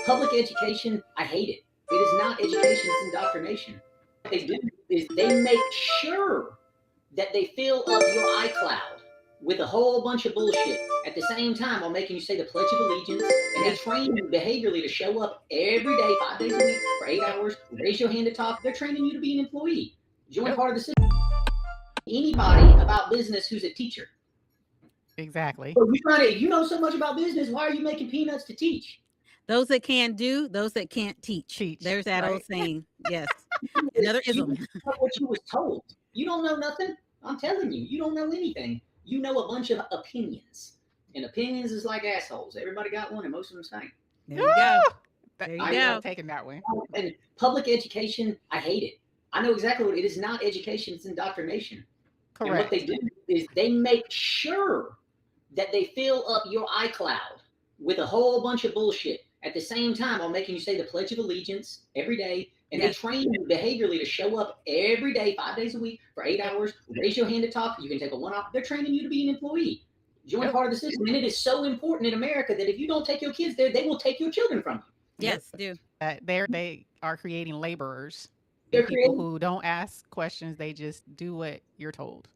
Public education, I hate it. It is not education, it's indoctrination. What they do is they make sure that they fill up your iCloud with a whole bunch of bullshit at the same time while making you say the Pledge of Allegiance, and they train you behaviorally to show up every day, 5 days a week for 8 hours, raise your hand to talk. They're training you to be an employee. Join part of the system. Anybody about business who's a teacher. Exactly. So you know so much about business, why are you making peanuts to teach? Those that can do, those that can't teach. There's that old saying. Yes. Another ism. What you was told. You don't know nothing. I'm telling you, you don't know anything. You know a bunch of opinions. And opinions is like assholes. Everybody got one and most of them stink. There you go. There you go. Taking that way. And public education, I hate it. I know exactly what it is. Not education, it's indoctrination. Correct. And what they do is they make sure that they fill up your iCloud with a whole bunch of bullshit at the same time while making you say the Pledge of Allegiance every day. And they train you behaviorally to show up every day, 5 days a week for 8 hours, raise your hand to talk. You can take a 1 hour. They're training you to be an employee. Join part of the system. And it is so important in America that if you don't take your kids there, they will take your children from you. Yes, do. They are creating laborers. They're people who don't ask questions. They just do what you're told.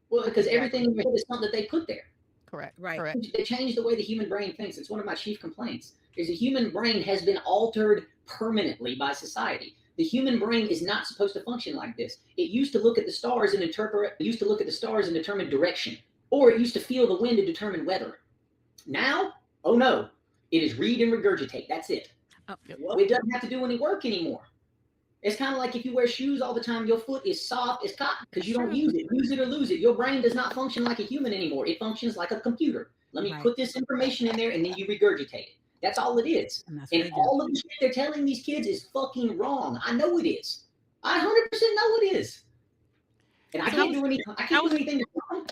Well, because everything is something that they put there. Correct. Right. Correct. They changed the way the human brain thinks. It's one of my chief complaints. Is the human brain has been altered permanently by society. The human brain is not supposed to function like this. It used to look at the stars and determine direction, or it used to feel the wind to determine weather. Now, oh no, it is read and regurgitate. That's it. Oh. Well, it doesn't have to do any work anymore. It's kind of like if you wear shoes all the time, your foot is soft as cotton because you don't use it. Use it or lose it. Your brain does not function like a human anymore. It functions like a computer. Let me put this information in there and then you regurgitate it. That's all it is. And all of the shit they're telling these kids is fucking wrong. I know it is. I 100% know it is. And I can't do anything to them.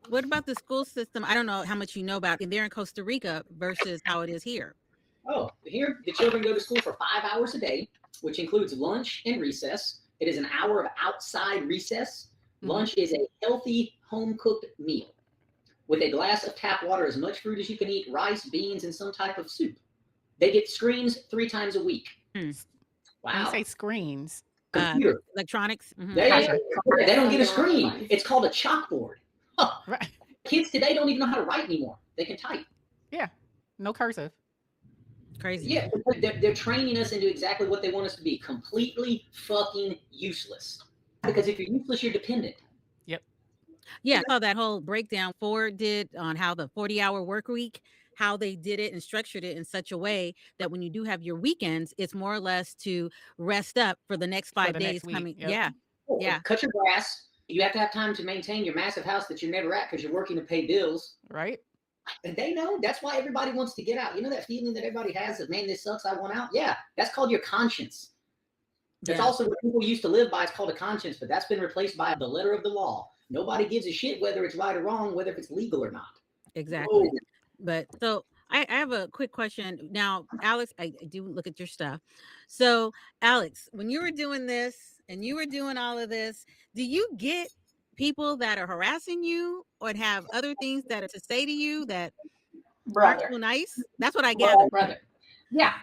What about the school system? I don't know how much you know about it there in Costa Rica versus how it is here. Oh, here the children go to school for 5 hours a day, which includes lunch and recess. It is an hour of outside recess. Lunch is a healthy home-cooked meal with a glass of tap water, as much fruit as you can eat, rice, beans, and some type of soup. They get screens 3 times a week. Wow. When you say screens? Computer. Electronics. They don't get a screen. It's called a chalkboard. Huh. Right. Kids today don't even know how to write anymore. They can type. Yeah. No cursive. Crazy. Yeah, they're training us into exactly what they want us to be. Completely fucking useless. Because if you're useless, you're dependent. Yep. Yeah, I saw that whole breakdown Ford did on how the 40-hour work week, how they did it and structured it in such a way that when you do have your weekends, it's more or less to rest up for the next 5 days coming. Yep. Yeah. Yeah. Cut your grass. You have to have time to maintain your massive house that you're never at because you're working to pay bills. Right. And they know that's why everybody wants to get out. You know that feeling that everybody has of, man, this sucks, I want out? Yeah, that's called your conscience. That's also what people used to live by. It's called a conscience, but that's been replaced by the letter of the law. Nobody gives a shit whether it's right or wrong, whether it's legal or not. Exactly. Whoa. But so I have a quick question. Now, Alex, I do look at your stuff. So, Alex, when you were doing this and you were doing all of this, do you get people that are harassing you or have other things that are to say to you that aren't so nice? That's what I gather. Brother. Yeah,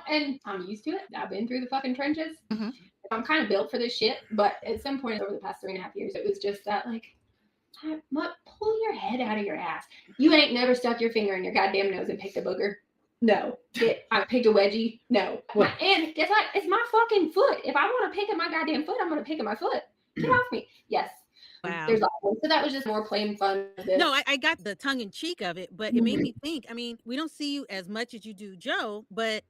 and I'm used to it. I've been through the fucking trenches. Mm-hmm. I'm kind of built for this shit, but at some point over the past 3.5 years, it was just that, like, pull your head out of your ass. You ain't never stuck your finger in your goddamn nose and picked a booger. No. I picked a wedgie. No. What? And it's like, it's my fucking foot. If I want to pick at my goddamn foot, I'm going to pick at my foot. Get off me. Yes. Wow. So that was just more plain fun. No, I got the tongue in cheek of it, but it made me think. I mean, we don't see you as much as you do Joe, but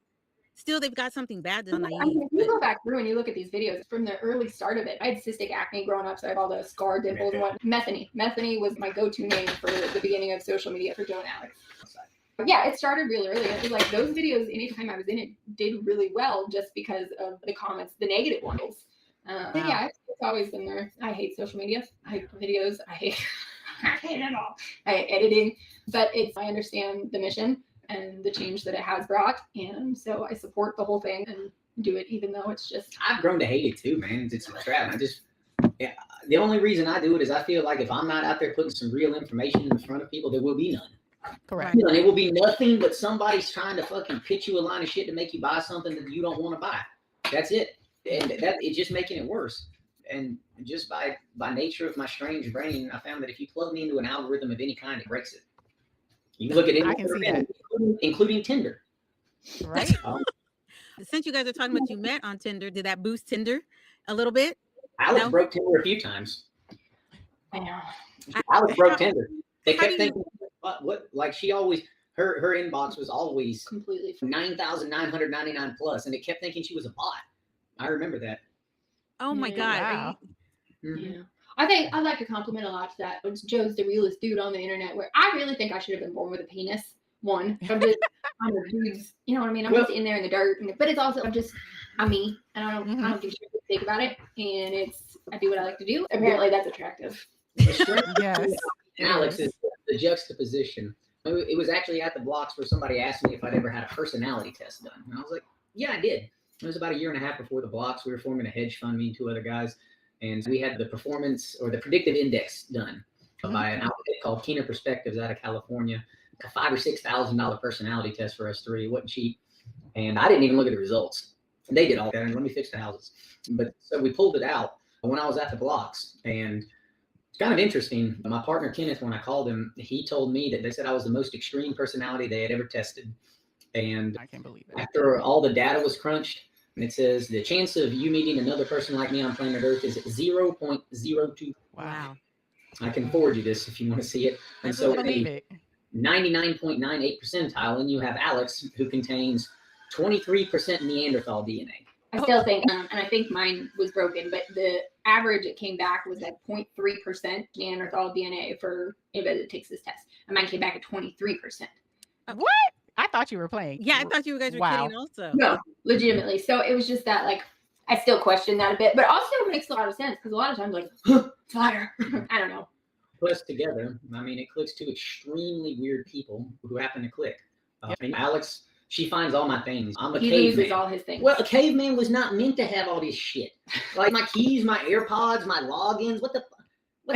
still they've got something bad to if you go back through and you look at these videos from the early start of it, I had cystic acne growing up, so I have all the scar dimples and what. Methany was my go-to name for the beginning of social media for Joe and Alex. Yeah, it started really early. It was like those videos, anytime I was in it, did really well just because of the comments, the negative ones. Yeah, it's always been there. I hate social media. I hate videos. I hate it all. I hate editing, but I understand the mission and the change that it has brought, and so I support the whole thing and do it, even though it's just. I've grown to hate it too, man. It's a trap. The only reason I do it is I feel like if I'm not out there putting some real information in front of people, there will be none. Correct. And it will be nothing but somebody's trying to fucking pitch you a line of shit to make you buy something that you don't want to buy. That's it. And that it's just making it worse. And just by nature of my strange brain, I found that if you plug me into an algorithm of any kind, it breaks it. You can look at I can see that. including Tinder. Right? Since you guys are talking about you met on Tinder, did that boost Tinder a little bit? Alex No? broke Tinder a few times. I know. Alex broke Tinder. They how kept do thinking, what? Like she always, her inbox was always Completely. 9,999 plus, and it kept thinking she was a bot. I remember that. Oh my Yeah. God. Are Wow. you- Mhm. Yeah. I think I'd like to compliment a lot to that. It's Joe's the realest dude on the internet, where I really think I should have been born with a penis. One, I'm a dude's, you know what I mean? I'm Well- just in there in the dirt, but it's also I'm me, and I Mm-hmm. don't give a shit to think about it, and I do what I like to do. Apparently, that's attractive. The strength Yes. of Alex is the juxtaposition. It was actually at the blocks where somebody asked me if I'd ever had a personality test done, and I was like, "Yeah, I did." It was about a year and a half before the blocks. We were forming a hedge fund, me and two other guys, and we had the performance or the predictive index done by an outfit called Keener Perspectives out of California. A $5,000 or $6,000 personality test for us three. It wasn't cheap, and I didn't even look at the results. They did all that, and let me fix the houses. But so we pulled it out when I was at the blocks, and it's kind of interesting. My partner Kenneth, when I called him, he told me that they said I was the most extreme personality they had ever tested. And I can't believe it. after all the data was crunched, and it says the chance of you meeting another person like me on planet Earth is 0.02. Wow. I can forward you this if you want to see it. And I so believe it. 99.98 percentile, and you have Alex, who contains 23% Neanderthal DNA. I still think, and I think mine was broken, but the average it came back was like 0.3% Neanderthal DNA for anybody that takes this test, and mine came back at 23%. What? I thought you were playing. Yeah, I thought you guys were Wow. kidding also. No, legitimately. So it was just that, like, I still question that a bit, but also it makes a lot of sense because a lot of times, like, fire. I don't know. Plus together, I mean, it clicks to extremely weird people who happen to click. Yep. And Alex, she finds all my things. I'm a He loses caveman. all his things. Well, a caveman was not meant to have all this shit. Like my keys, my AirPods, my logins. What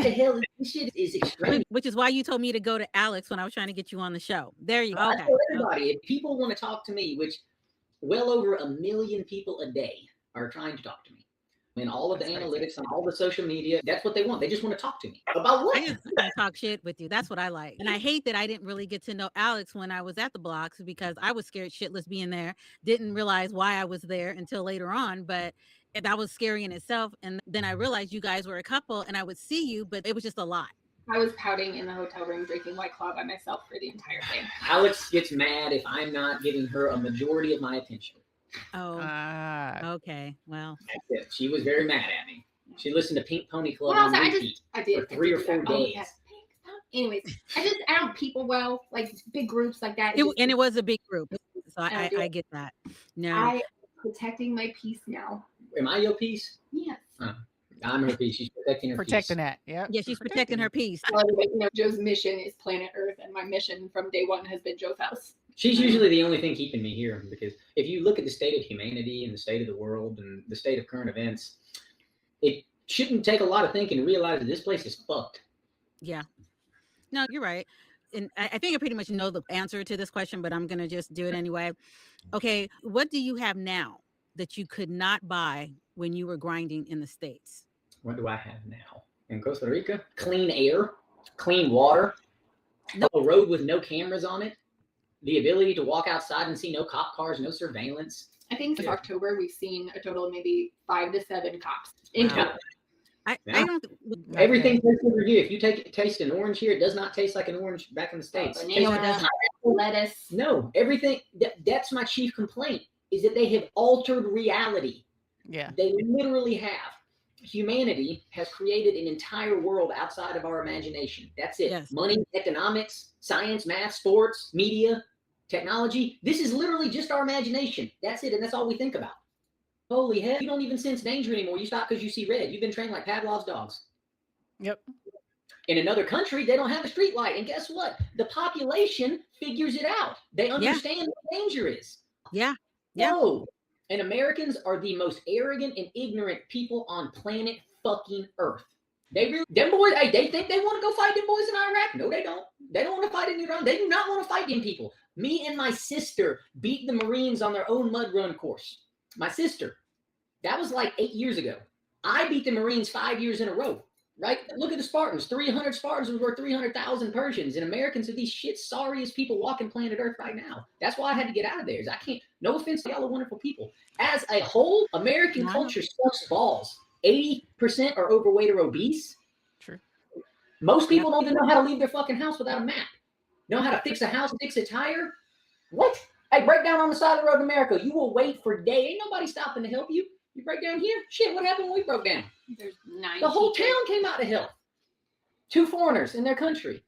the hell? This shit is extreme. Which is why you told me to go to Alex when I was trying to get you on the show. There you go. I Okay. tell everybody, if people want to talk to me, which well over 1 million people a day are trying to talk to me. And all of the That's analytics crazy. and all the social media, that's what they want. They just want to talk to me. About what? I just want to talk shit with you. That's what I like. And I hate that I didn't really get to know Alex when I was at the blocks because I was scared shitless being there. Didn't realize why I was there until later on, but that was scary in itself. And then I realized you guys were a couple and I would see you, but it was just a lot. I was pouting in the hotel room drinking White Claw by myself for the entire thing. Alex gets mad if I'm not giving her a majority of my attention. Oh, Ah, okay. Well, That's it. She was very mad at me. She listened to Pink Pony Club Well, on also, repeat. I did. For 3 or I did 4 do that. Oh, days. yes. Anyways, I don't people well, like big groups like that. and it was a big group. So I do. I get that. No. I'm protecting my peace now. Am I your piece? Yes. I'm her piece. She's protecting her protecting piece. that. Yep. Yeah, she's protecting her peace. Well, Joe's mission is planet Earth, and my mission from day one has been Joe's house. She's usually the only thing keeping me here because if you look at the state of humanity and the state of the world and the state of current events, it shouldn't take a lot of thinking to realize that this place is fucked. Yeah. No, you're right. And I think I pretty much know the answer to this question, but I'm going to just do it anyway. Okay. What do you have now that you could not buy when you were grinding in the States? What do I have now? In Costa Rica? Clean air, clean water, Nope. a road with no cameras on it, the ability to walk outside and see no cop cars, no surveillance. I think since October we've seen a total of maybe 5 to 7 cops Wow. in total. I Yeah. don't. Everything tastes good for you. If you taste an orange here, it does not taste like an orange back in the States. It tastes No, it Banana, doesn't. lettuce. No, everything. That's my chief complaint is that they have altered reality. Yeah. They literally have. Humanity has created an entire world outside of our imagination. That's it. Yes. Money, economics, science, math, sports, media, technology. This is literally just our imagination. That's it. And that's all we think about. Holy hell. You don't even sense danger anymore. You stop because you see red. You've been trained like Pavlov's dogs. Yep. In another country, they don't have a street light. And guess what? The population figures it out. They understand what danger is. Yeah. Yeah. No. And Americans are the most arrogant and ignorant people on planet fucking Earth. Them boys, hey, they think they want to go fight them boys in Iraq. No, they don't. They don't want to fight in Iran. They do not want to fight them people. Me and my sister beat the Marines on their own mud run course. My sister. That was like 8 years ago. I beat the Marines 5 years in a row. Right? Look at the Spartans. 300 Spartans were worth 300,000 Persians. And Americans are these shit sorriest people walking planet Earth right now. That's why I had to get out of there. I can't. No offense to y'all are wonderful people. As a whole, American culture sucks balls. 80% are overweight or obese. True. Most people don't even know how to leave their fucking house without a map. Know how to fix a house, fix a tire? What? Hey, break down on the side of the road in America. You will wait for days. Ain't nobody stopping to help you. You break down here? Shit, what happened when we broke down? There's 9 The whole people. town came out to help. 2 foreigners in their country.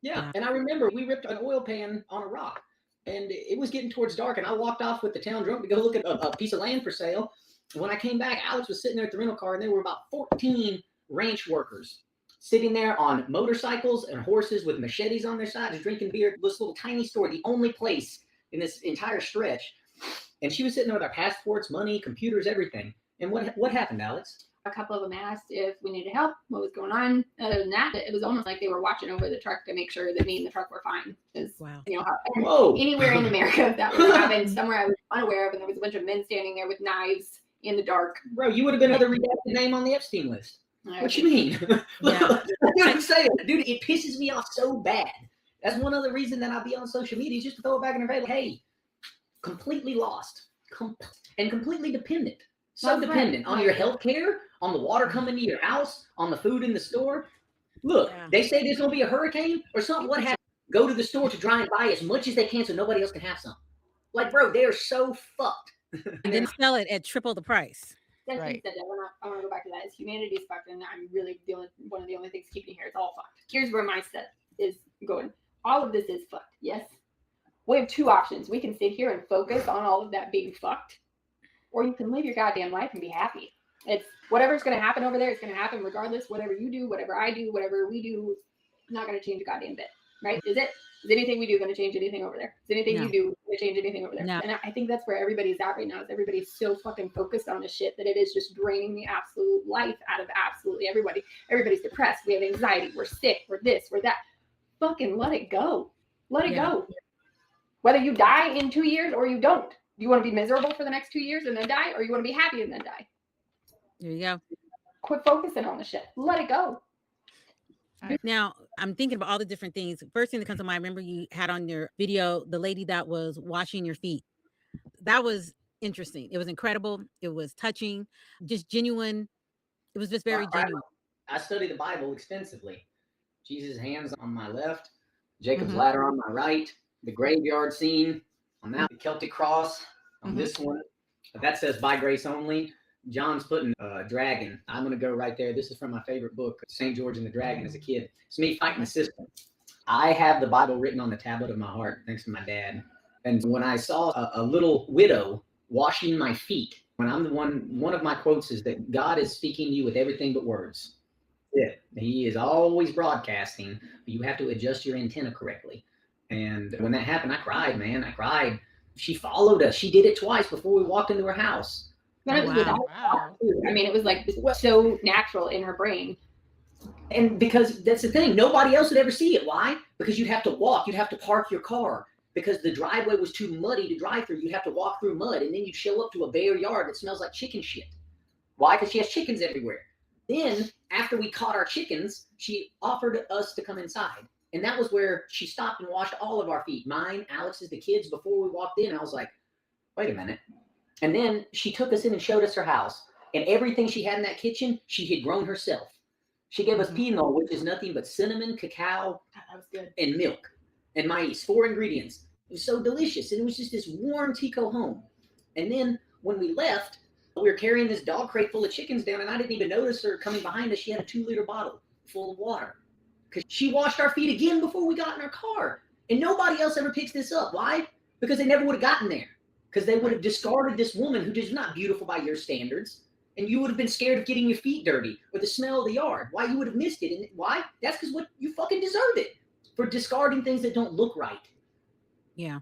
Yeah. And I remember we ripped an oil pan on a rock. And it was getting towards dark. And I walked off with the town drunk to go look at a piece of land for sale. When I came back, Alex was sitting there at the rental car, and there were about 14 ranch workers sitting there on motorcycles and horses with machetes on their sides, drinking beer. This little tiny store, the only place in this entire stretch. And she was sitting there with our passports, money, computers, everything. And what happened, Alex? A couple of them asked if we needed help, what was going on. Other than that, it was almost like they were watching over the truck to make sure that me and the truck were fine. Wow. You know, Whoa. anywhere in America that would happen, somewhere I was unaware of, and there was a bunch of men standing there with knives in the dark. Bro, you would have been another redacted name on the Epstein list. What you mean? Yeah. That's what I'm saying. Dude, it pisses me off so bad. That's one other reason that I'll be on social media is just to throw it back in their face. Like, hey, completely lost and completely dependent. So That's dependent right. on your health care, on the water coming to your house, on the food in the store. Look, they say there's going to be a hurricane or something. What happens? Go to the store to try and buy as much as they can so nobody else can have some. Like, bro, they are so fucked. And then sell it at triple the price. That's Right. said that. I want to go back to that. Is humanity's fucked, and I'm really one of the only things keeping here. It's all fucked. Here's where my set is going. All of this is fucked. Yes. We have 2 options. We can sit here and focus on all of that being fucked, or you can live your goddamn life and be happy. It's whatever's going to happen over there. It's going to happen regardless. Whatever you do, whatever I do, whatever we do, it's not going to change a goddamn bit. Right? Is it? Is anything we do going to change anything over there? Is anything you do going to change anything over there? No. And I think that's where everybody's at right now. Is everybody's so fucking focused on this shit that it is just draining the absolute life out of absolutely everybody. Everybody's depressed. We have anxiety. We're sick. We're this. We're that. Fucking let it go. Let it go. Whether you die in 2 years or you don't. Do you want to be miserable for the next 2 years and then die, or you want to be happy and then die? There you go. Quit focusing on the shit. Let it go. Now, I'm thinking about all the different things. First thing that comes to mind, remember you had on your video the lady that was washing your feet. That was interesting. It was incredible. It was touching, just genuine. It was just very genuine. I study the Bible extensively. Jesus' hands on my left, Jacob's ladder on my right, the graveyard scene on that, the Celtic cross on this one. That says by grace only. John's putting a dragon. I'm going to go right there. This is from my favorite book, St. George and the Dragon as a kid. It's me fighting the system. I have the Bible written on the tablet of my heart, thanks to my dad. And when I saw a little widow washing my feet, when I'm the one of my quotes is that God is speaking to you with everything but words. Yeah, he is always broadcasting, but you have to adjust your antenna correctly. And when that happened, I cried, man. I cried. She followed us. She did it twice before we walked into her house. But it was without I mean, it was like so natural in her brain. And because that's the thing, nobody else would ever see it. Why? Because you'd have to walk, you'd have to park your car because the driveway was too muddy to drive through. You'd have to walk through mud, and then you'd show up to a bare yard that smells like chicken shit. Why? Because she has chickens everywhere. Then, after we caught our chickens, she offered us to come inside. And that was where she stopped and washed all of our feet. Mine, Alex's, the kids, before we walked in. I was like, wait a minute. And then she took us in and showed us her house. And everything she had in that kitchen, she had grown herself. She gave us pinot, which is nothing but cinnamon, cacao, that was good. and milk and maize, 4 ingredients. It was so delicious. And it was just this warm Tico home. And then when we left, we were carrying this dog crate full of chickens down, and I didn't even notice her coming behind us. She had a 2-liter bottle full of water because she washed our feet again before we got in our car. And nobody else ever picks this up. Why? Because they never would have gotten there. Because they would have discarded this woman who is not beautiful by your standards. And you would have been scared of getting your feet dirty or the smell of the yard. Why? You would have missed it. And why? That's because what you fucking deserved it for discarding things that don't look right. Yeah.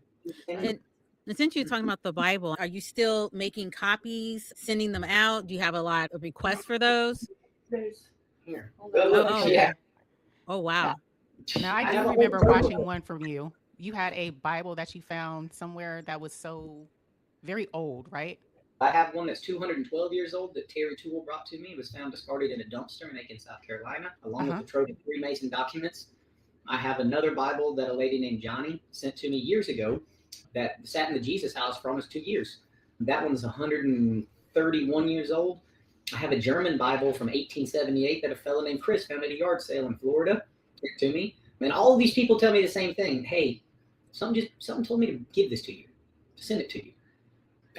And since you're talking about the Bible, are you still making copies, sending them out? Do you have a lot of requests for those? Here. Oh, Go look. oh, Yeah. Oh, wow. Now, I I do have a whole remember total watching of- one from you. You had a Bible that you found somewhere that was so very old, right? I have one that's 212 years old that Terry Toole brought to me. It was found discarded in a dumpster in Aiken, South Carolina, along with Uh-huh. the Trojan Freemason documents. I have another Bible that a lady named Johnny sent to me years ago that sat in the Jesus house for almost 2 years. That one's 131 years old. I have a German Bible from 1878 that a fellow named Chris found at a yard sale in Florida. Sent to me. And all of these people tell me the same thing. Hey, something told me to give this to you, to send it to you.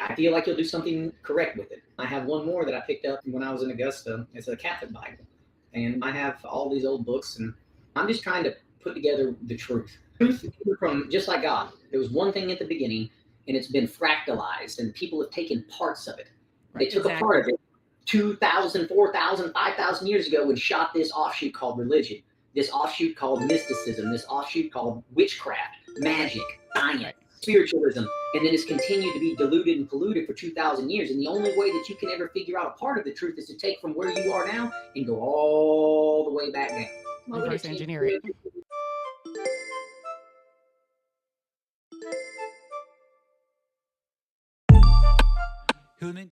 I feel like you'll do something correct with it. I have one more that I picked up when I was in Augusta. It's a Catholic Bible. And I have all these old books, and I'm just trying to put together the truth. Truth from just like God. There was one thing at the beginning, and it's been fractalized, and people have taken parts of it. They Right. took a part of it 2,000, 4,000, 5,000 years ago and shot this offshoot called religion, this offshoot called mysticism, this offshoot called witchcraft, magic, science, Right. spiritualism, and then it's continued to be diluted and polluted for 2,000 years. And the only way that you can ever figure out a part of the truth is to take from where you are now and go all the way back down. What would it Reverse take engineer it. Human